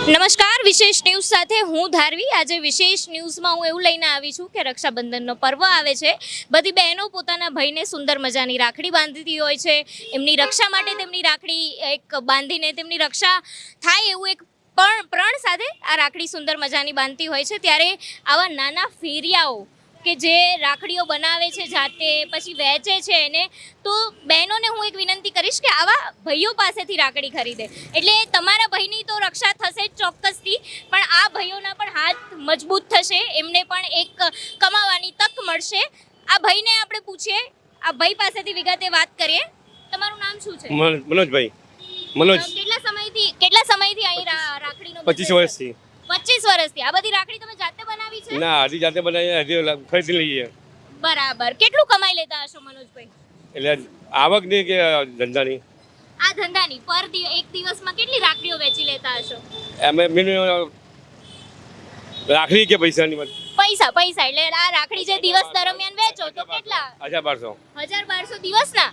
નમસ્કાર, વિશેષ ન્યૂઝ સાથે હું ધારવી। આજે વિશેષ ન્યૂઝમાં હું એવું લઈને આવી છું કે રક્ષાબંધનનો પર્વ આવે છે। બધી બહેનો પોતાના ભાઈને સુંદર મજાની રાખડી બાંધતી હોય છે। એમની રક્ષા માટે તેમની રાખડી એક બાંધીને તેમની રક્ષા થાય એવું એક પ્રણ સાથે આ રાખડી સુંદર મજાની બાંધતી હોય છે। ત્યારે આવા નાના ફેરિયાઓ કે જે રાખડીઓ બનાવે છે જાતે પછી વેચે છે એને, તો બહેનોને હું એક વિનંતી કરીશ કે આવા ભાઈઓ પાસેથી રાખડી ખરીદે, એટલે તમારા ભાઈની તો રક્ષા થશે જ ચોક્કસથી, પણ આ ભાઈઓના પણ હાથ મજબૂત થશે, એમને પણ એક કમાવાની તક મળશે। આ ભાઈને આપણે પૂછીએ, આ ભાઈ પાસેથી વિગતે વાત કરીએ। તમારું નામ શું છે? મનોજભાઈ। મનોજ। કેટલા સમયથી અહીં રાખડીનો 25 વર્ષથી। 25 વર્ષથી આ બધી રાખડી તમે જાતે બનાવી છે? ના, હજી જાતે બનાવી, હજી ખરીદી લઈએ। બરાબર। કેટલું કમાઈ લેતા હશો મનોજભાઈ? એટલે આવક ની કે ધંધાની? આ ધંધાની એક દિવસમાં કેટલી રાખડીઓ વેચી લેતા હશો? અમે મિનિમમ રાખડી કે પૈસાની વાત? પૈસા એટલે આ રાખડી જે દિવસ દરમિયાન વેચો તો કેટલા? 1200। 1200 દિવસના?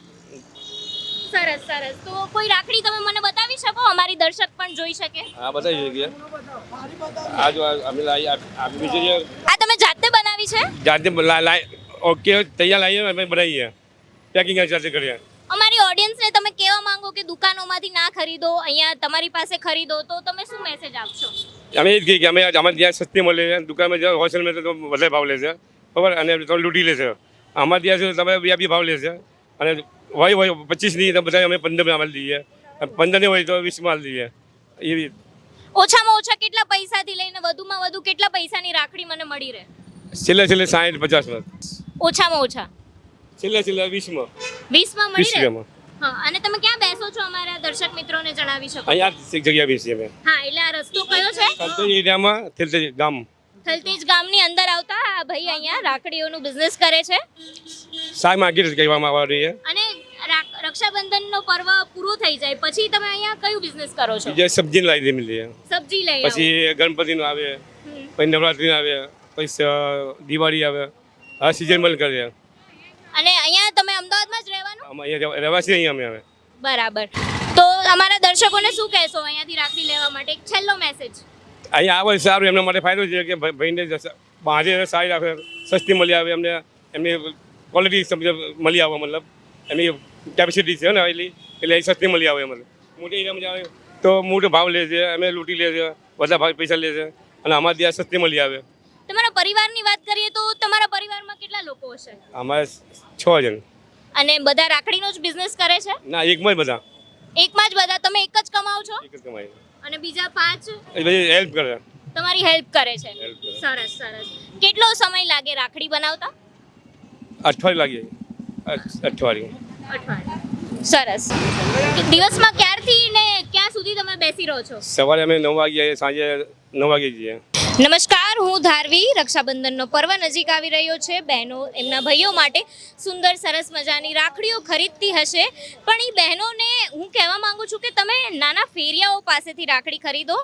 સરસ। તો કોઈ રાખડી તમે મને બતાવી શકો, અમારી દર્શક પણ જોઈ શકે? હા, બતાવી શકીએ। આ જો અમે આ બીજી આ તમે જાતે બનાવી છે? જાતે ઓકે, તૈયાર લાવીએ અમે બનાવીએ, પેકિંગ સાથે કરીએ। અમારી ઓડિયન્સને તમે કહેવા માંગો કે દુકાનોમાંથી ના ખરીદો, અહીંયા તમારી પાસે ખરીદો, તો તમે શું મેસેજ આપશો? અમે એ જ કહીએ કે અમારે ત્યાં સસ્તી મળે છે, દુકાનમાં જ્યાં હોલસેલમાં તો વધારે ભાવ લે છે, બરાબર, અને તમે લૂંટી લે છે। અમારે ત્યાં શું તમે બી ભાવ લે છે, અને હોય 25ની તો બધા અમે 15 માલ દઈએ, 15ની હોય તો 20 માલ દઈએ। એવી ઓછામાં ઓછા કેટલા પૈસાથી લઈને વધુમાં વધુ કેટલા પૈસાની રાખડી મને મળી રહે? છેલ્લે 60-50માં, ઓછામાં ઓછા છેલ્લે 20માં 20માં મળી રહે? 20 હા, અને તમે ક્યાં બેસો છો અમારા દર્શક મિત્રોને જણાવી શકો? અહીંયા એક જગ્યા બેસીએ અમે। હા, એટલે આ રસ્તો કયો છે? થલતેજ એરિયામાં, થલતેજ ગામ, થલતેજ ગામની અંદર આવતા આ ભાઈ અહીંયા રાખડીઓનું બિઝનેસ કરે છે, સાઈ માર્કેટ કહેવામાં આવે છે। અને રક્ષાબંધનનો પર્વ પૂરો થઈ જાય પછી તમે અહીંયા કયું બિઝનેસ કરો છો? જે સબ્જી લાવી દે મળીએ, સબ્જી લઈ પછી ગણપતિનું આવે, પછી નવરાત્રીનું આવે, પછી દિવાળી આવે, આ સિઝન મલ કરીએ। અને અહીંયા તમે અમદાવાદમાં જ રહેવાનું? અમે અહીંયા રહેવાસી અહીંયા અમે। બરાબર। તો અમારા દર્શકોને શું કહેશો અહીંયાથી રાખડી લેવા માટે? એક છેલ્લો મેસેજ। અહીંયા આવે સારું, એમના માટે ફાયદો છે કે ભાઈને બહાર સારી રાખે, સસ્તી મળી આવે, એમને એમની ક્વોલિટી મળી આવે, મતલબ એમની કેપેસિટી છે ને એટલે સસ્તી મળી આવે। મતલબ મોટી એરિયામાં આવે તો મોટો ભાવ લે છે, અમે લૂંટી લે છે, બધા ભાવ પૈસા લે છે, અને અમારે ત્યાં સસ્તી મળી આવે। તમારા પરિવારની વાત કરીએ તો તમારા પરિવારમાં કેટલા લોકો હશે? અમારે 6 જણ। અને બધા રાખડીનો જ બિઝનેસ કરે છે? ના, એકમાં જ બધા। એકમાં જ બધા? તમે એક જ કમાઓ છો? એક જ કમાય, અને બીજા 5 એ બધી હેલ્પ કરે, તમારી હેલ્પ કરે છે? સરસ। કેટલો સમય લાગે રાખડી બનાવતા? અઠવાડિયું લાગી જાય, અઠવાડિયું। સરસ। દિવસમાં ક્યારથી ને ક્યાં સુધી તમે બેસી રહો છો? સવારે અમે 9 વાગે, સાંજે 9 વાગે જઈએ। નમસ્કાર, હું ધારવી। રક્ષાબંધનનો પર્વ નજીક આવી રહ્યો છે, બહેનો એમના ભાઈઓ માટે સુંદર સરસ મજાની રાખડીઓ ખરીદતી હશે, પણ એ બહેનોને હું કહેવા માંગુ છું કે તમે નાના ફેરિયાઓ પાસેથી રાખડી ખરીદો,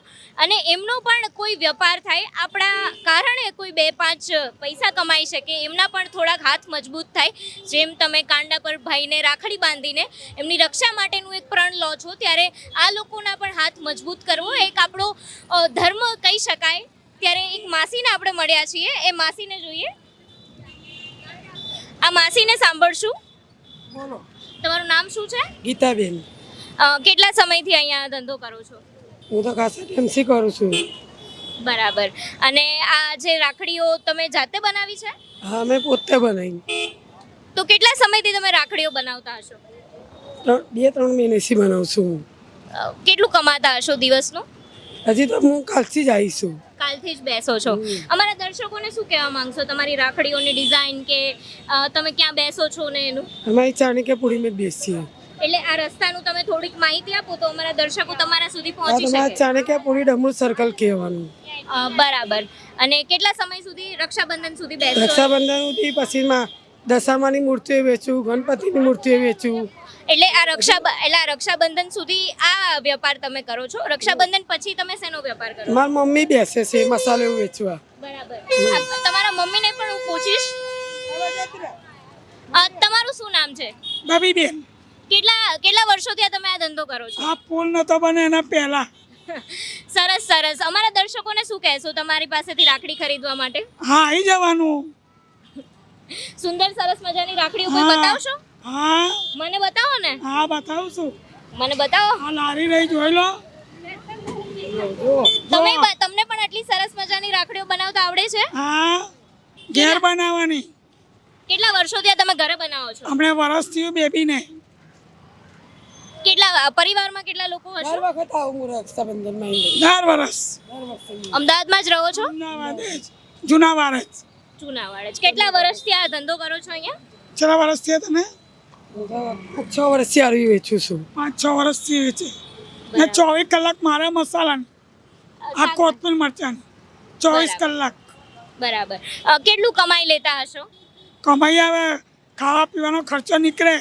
અને એમનો પણ કોઈ વેપાર થાય, આપણા કારણે કોઈ 2-5 પૈસા કમાઈ શકે, એમના પણ થોડાક હાથ મજબૂત થાય। જેમ તમે કાંડા પર ભાઈને રાખડી બાંધીને એમની રક્ષા માટેનું એક પ્રણ લો છો, ત્યારે આ લોકોના પણ હાથ મજબૂત કરવો એક આપણો ધર્મ કહી શકાય। ત્યારે એક માસીને આપણે મળ્યા છીએ, એ માસીને જોઈએ, આ માસીને સાંભળશું। બોલો, તમારું નામ શું છે? ગીતાબેન। કેટલા સમયથી અહીંયા ધંધો કરો છો? હું તો ખાસા ટાઈમથી કરું છું। બરાબર। અને આ જે રાખડીઓ તમે જાતે બનાવી છે? હા, મેં પોતે બનાવી। તો કેટલા સમયથી તમે રાખડીઓ બનાવતા હશો? 2-3 મહિનાથી બનાવું છું। કેટલું કમાતા હશો દિવસનું? હજી તો હું કાલથી જ આવી છું। કાલથી જ બેસો છો? અમારા દર્શકોને શું કહેવા માંગશો તમારી રાખડીઓની ડિઝાઇન કે તમે ક્યાં બેસો છો ને એનું? અમારી ચાણક્યપુરી મેં બેસીએ। એટલે આ રસ્તાનું તમે થોડીક માહિતી આપો તો અમારા દર્શકો તમારા સુધી આ પહોંચી તમારા શકે। ચાણક્યપુરી ડમરૂ સર્કલ કહેવાનું। બરાબર। અને કેટલા સમય સુધી રક્ષાબંધન સુધી બેસો? રક્ષાબંધનથી પછી દશામાની મૂર્તિઓ વેચું, ગણપતિની મૂર્તિઓ વેચું। એટલે આ રક્ષાબંધન સુધી આ વેપાર તમે કરો છો? રક્ષાબંધન પછી તમે શેનો વેપાર કરો? મારી મમ્મી બેસે છે મસાલો વેચવા। બરાબર। તમારા મમ્મીને પણ હું પૂછીશ। તમારું શું નામ છે? બાબીબેન। કેટલા વર્ષોથી તમે આ ધંધો કરો છો? આ પુલ નતો બને એના પહેલા। સરસ। સરસ. અમારા દર્શકોને શું કહેશો તમારી પાસેથી રાખડી ખરીદવા માટે? હા આવી જવાનું. સુંદર સરસ મજાની રાખડીઓ કોઈ હા. બતાવશો? હા મને બતાવો ને. હા બતાવું છું. મને બતાવો. આ લારી રહી જોઈ લો. તમને પણ આટલી સરસ મજાની રાખડીઓ બનાવતા આવડે છે? હા ઘેર બનાવવાની. કેટલા વર્ષોથી આ તમે ઘરે બનાવો છો? હમણાં વરસ થયું બેબીને. કેટલા પરિવારમાં કેટલા લોકો હશે? દર વખત આવું હું રક્ષાબંધનમાં દર વરસ અમદાવાદમાં જ રહો છો? અમદાવાદ જ જુનાવાડ જ. જુનાવાડ જ. કેટલા વર્ષથી આ ધંધો કરો છો અહીંયા? કેટલા વર્ષ થયા તને? 6 વર્ષથી આવી વેચું છું. 5-6 વર્ષથી વેચે ને 24 કલાક મારા મસાલાની આ કોથમીર મરચાની 24 કલાક બરાબર. કેટલું કમાઈ લેતા હશો? કમાઈ આવે, ખાવા પીવાનો ખર્ચો નીકળે.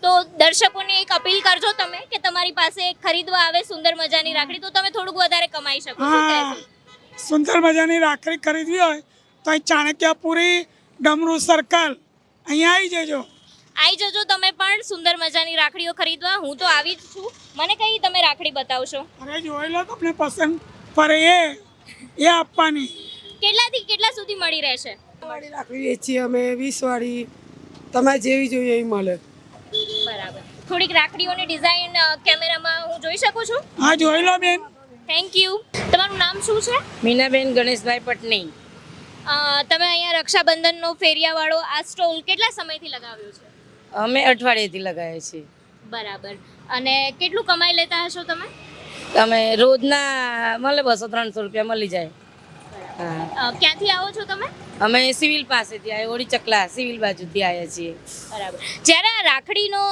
તો દર્શકોને એક અપીલ કરજો તમે કે તમારી પાસે ખરીદવા આવે સુંદર મજાની રાખડી તો તમે થોડુંક વધારે કમાઈ શકો. શું હા કહેશો? સુંદર મજાની રાખડી ખરીદવી હોય તો અહીં ચાણક્યપુરી ડમરૂ સર્કલ અહીંયા આવી જજો. આવી જજો તમે પણ સુંદર મજાની રાખડીઓ ખરીદવા. હું તો આવી જ છું. મને કઈ તમે રાખડી બતાવશો? અરે જોઈ લો તમને પસંદ પડે એ આપવાની. કેટલાથી કેટલા સુધી મળી રહેશે? વાળી રાખડી વેચીએ અમે 20 વાળી. તમારે જેવી જોઈએ એવી મળે. બરાબર. થોડીક રાખડીઓની ડિઝાઇન કેમેરામાં હું જોઈ શકું છું? હા જોઈ લો બેન. Thank you. તમારું નામ શું છે? મીનાબેન ગણેશભાઈ પટની. તમે અહીંયા રક્ષાબંધનનો ફેરિયાવાળો આ સ્ટોલ કેટલા સમયથી લગાવ્યો છે? અમે અઠવાડિયેથી લગાવીએ છીએ. બરાબર. અને કેટલું કમાઈ લેતા હશો તમે? અમે રોજના મળે 200-300 રૂપિયા મળી જાય. હા ક્યાંથી આવો છો તમે? અમે સિવિલ પાસેથી આવ્યા, ઓડી ચકલા સિવિલ બાજુથી આવ્યા છીએ. બરાબર. જ્યારે આ રાખડીનો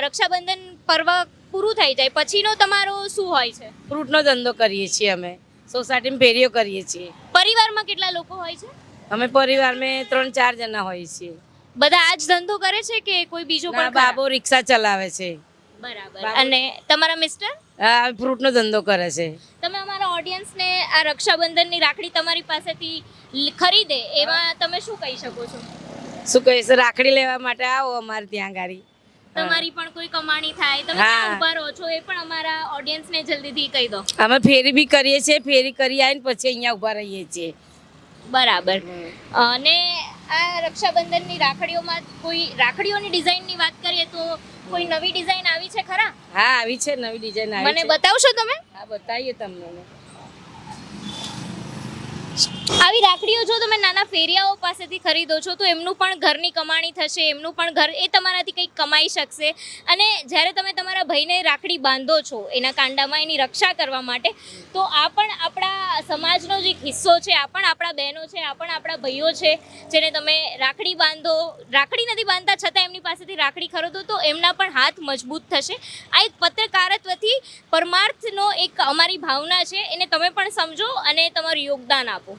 રક્ષાબંધન પર્વ પૂરું થઈ જાય પછીનો તમારો શું હોય છે? ફ્રૂટનો ધંધો કરીએ છીએ અમે. સોસાયટીમાં ફેરીઓ કરીએ છીએ. પરિવારમાં કેટલા લોકો હોય છે? અમે પરિવારમાં 3-4 જણા હોઈએ છીએ. બધા આ જ ધંધો કરે છે કે કોઈ બીજો ના, પણ ખરા? બાબો રિક્ષા ચલાવે છે. બરાબર. અને તમારા મિસ્ટર? હા ફ્રૂટનો ધંધો કરે છે. તમે અમારા ઓડિયન્સને આ રક્ષાબંધનની રાખડી તમારી પાસેથી ખરીદે એમાં તમે શું કહી શકો છો? શું કહીશ, રાખડી લેવા માટે આવો અમારે ત્યાં ગાડી. તમારી પણ કોઈ કમાણી થાય, તમે હા. ક્યાં ઊભા રહો છો એ પણ અમારા ઓડિયન્સને જલ્દીથી કહી દો. અમે ફેરી બી કરીએ છીએ, ફેરી કરી આવીને પછી અહીંયા ઊભા રહીએ છીએ. બરાબર. અને આ રક્ષાબંધનની રાખડીઓમાં કોઈ રાખડીઓની ડિઝાઇનની વાત કરીએ તો કોઈ નવી ડિઝાઇન આવી છે ખરા? હા આવી છે, નવી ડિઝાઇન આવી મને છે. બતાવશો તમે? હા બતાવીએ તમને. આવી રાખડીઓ જો તમે નાના ફેરિયાઓ પાસેથી ખરીદો છો તો એમનું પણ ઘરની કમાણી થશે, એમનું પણ ઘર એ તમારાથી કંઈક કમાઈ શકશે. અને જ્યારે તમે તમારા ભાઈને રાખડી બાંધો છો એના કાંડામાં એની રક્ષા કરવા માટે તો આ પણ આપણા સમાજનો જ એક હિસ્સો છે, આ પણ આપણા બહેનો છે, આ પણ આપણા ભાઈઓ છે જેને તમે રાખડી બાંધો. રાખડી નથી બાંધતા છતાં એમની પાસેથી રાખડી ખરીદો તો એમના પણ હાથ મજબૂત થશે. આ એક પત્રકારત્વથી પરમાર્થનો એક અમારી ભાવના છે, એને તમે પણ સમજો અને તમારું યોગદાન આપો.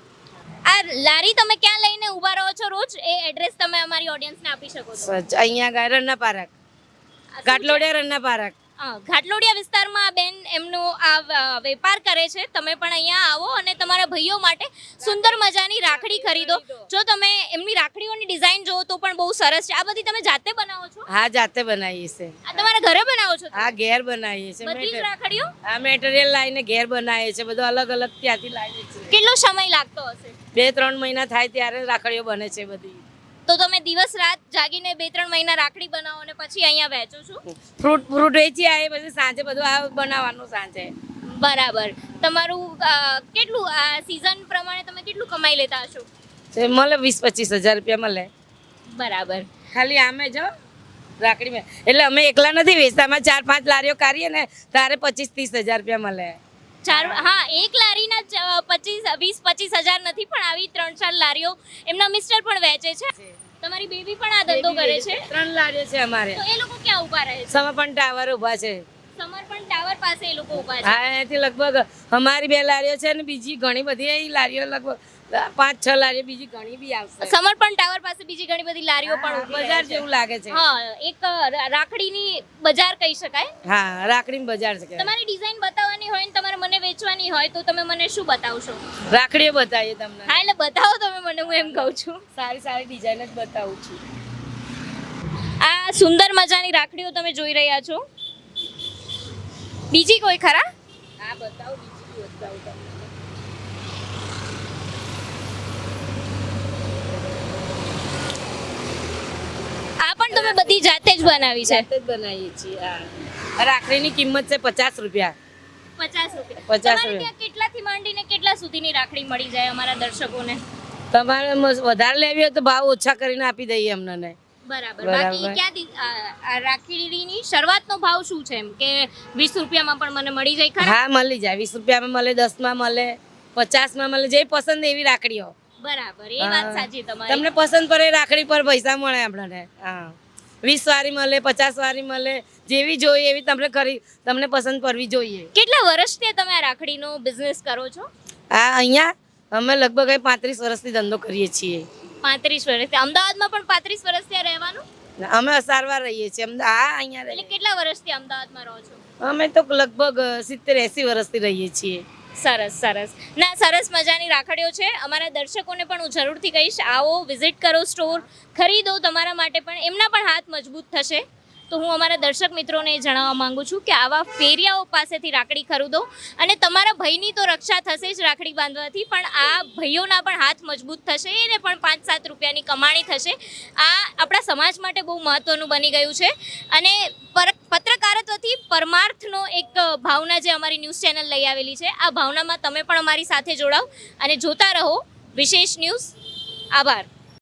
આ લારી તમે ક્યાં લઈને ઊભા રહો છો રોજ એ એડ્રેસ તમે અમારી ઓડિયન્સને આપી શકો છો? અહીંયા ગાય રન્ના પાર્ક, ઘાટલોડિયા રન્ના પાર્ક. ઘાટલોડિયા વિસ્તારમાં આ બેન એમનો આ વેપાર કરે છે. તમે પણ અહીંયા આવો અને તમારા ભાઈઓ માટે સુંદર મજાની રાખડી ખરીદો. જો તમે એમની રાખડીઓની ડિઝાઇન જોવો તો પણ બહુ સરસ છે. આ બધી તમે જાતે બનાવો છો? હા જાતે બનાવીએ છીએ. આ તમારા ઘરે બનાવો છો? હા ઘેર બનાવીએ છીએ. બધી જ રાખડીઓ? આ મટીરિયલ લાવીને ઘેર બનાવીએ છીએ, બધું અલગ અલગ ત્યાંથી લાવીએ છીએ. કેટલો સમય લાગતો હશે? 2-3 મહિના થાય ત્યારે રાખડીઓ બને છે બધી. તો તમે દિવસ રાત જાગીને 2-3 મહિના રાખડી બનાવો અને પછી અહીંયા વેચો છો? ફ્રૂટ વેચી આવે પછી સાંજે બધું આ બનાવવાનું સાંજે. બરાબર. તમારું કેટલું આ સીઝન પ્રમાણે તમે કેટલું કમાઈ લેતા હશો? તે મળે 20-25 હજાર રૂપિયા મળે. બરાબર. ખાલી આમે જો રાખડીમાં એટલે અમે એકલા નથી વેચતા, અમે 4-5 લારીઓ કાઢીએ ને તારે 25-30 હજાર રૂપિયા મળે. હા, એક લારીના 20-25 હજાર નથી પણ આવી 3-4 લારીઓ એમના મિસ્ટર પણ વેચે છે. તમારી બેબી પણ આ ધંધો કરે છે? 3 લારીઓ છે અમારે. તો એ લોકો ક્યાં ઊભા રહે છે? સમર્પણ ટાવર ઊભા છે. સમર્પણ ટાવર પાસે એ લોકો ઊભા છે. હા એનાથી લગભગ અમારી 2 લારીઓ છે ને બીજી ઘણી બધી એ લારીઓ લગભગ 5-6 લારીઓ બીજી ઘણી બી આવશે. સમર્પણ ટાવર પાસે બીજી ઘણી બધી લારીઓ પણ ઊભી બજાર છે. જેવું લાગે છે. હા, એક રાખડીની બજાર કહી શકાય. હા રાખડીની બજાર છે. તમારી ડિઝાઇન બતાવવાની હોય ને તમારે મને વેચવાની હોય તો તમે મને શું બતાવશો? રાખડીઓ બતાવીએ તમને. હા એટલે બતાવો તમે મને, હું એમ કહું છું. સારી ડિઝાઇન જ બતાવું છું. આ સુંદર મજાની રાખડીઓ તમે જોઈ રહ્યા છો. બીજી કોઈ ખરા? હા બતાવું બીજી. આ પણ તમે બધી જાતે જ બનાવી છે? જાતે જ બનાવીએ છીએ આ રાખડીની કિંમત છે 50 રૂપિયા. 50 રૂપિયા. 50 તમારે રૂપિયા. ત્યાં કેટલાથી માંડીને કેટલા સુધીની રાખડી મળી જાય અમારા દર્શકોને? તમારે વધારે લેવી હોય તો ભાવ ઓછા કરીને આપી દઈએ અમને. બરાબર. બરાબર. બાકી ક્યાંથી આ રાખડીની શરૂઆતનો ભાવ શું છે? એમ કે 20 રૂપિયામાં પણ મને મળી જાય ખરા? હા મળી જાય, 20 રૂપિયામાં મળે, 10માં મળે, 50માં મળે, જે પસંદ એવી રાખડીઓ. બરાબર, એ વાત હા. સાચી તમારી. તમને પસંદ પડે એ રાખડી પર પૈસા મળે આપણને. હા 20 વાળી મળે, 50 વાળી મળે, જેવી જોઈએ એવી તમને પસંદ પડવી જોઈએ. કેટલા વર્ષથી તમે આ રાખડીનો બિઝનેસ કરો છો? આ અહીંયા અમે લગભગ 35 વર્ષથી ધંધો કરીએ છીએ. 35 વર્ષથી. અમદાવાદમાં પણ 35 વર્ષ ત્યાં રહેવાનું? અમે અસારવા રહીએ છીએ અહીંયા એટલે રહીએ. કેટલા વર્ષથી અમદાવાદમાં રહો છો? અમે તો લગભગ 70-80 વર્ષથી રહીએ છીએ. સરસ સરસ. ના, સરસ મજાની રાખડીઓ છે. અમારા દર્શકોને પણ હું જરૂરથી કહીશ, આવો, વિઝિટ કરો સ્ટોર, ખરીદો. તમારા માટે પણ એમના પણ હાથ મજબૂત થશે. તો હું અમારા દર્શક મિત્રોને એ જણાવવા માંગુ છું કે આવા ફેરિયાઓ પાસેથી રાખડી ખરીદો અને તમારા ભાઈની તો રક્ષા થશે જ રાખડી બાંધવાથી, પણ આ ભાઈઓના પણ હાથ મજબૂત થશે, એને પણ 5-7 રૂપિયાની કમાણી થશે. આ આપણા સમાજ માટે બહુ મહત્વનું બની ગયું છે. અને પત્રકારત્વથી પરમાર્થનો એક ભાવના જે અમારી ન્યૂઝ ચેનલ લઈ આવેલી છે, આ ભાવનામાં તમે પણ અમારી સાથે જોડાઓ અને જોતા રહો વિશેષ ન્યૂઝ. આભાર.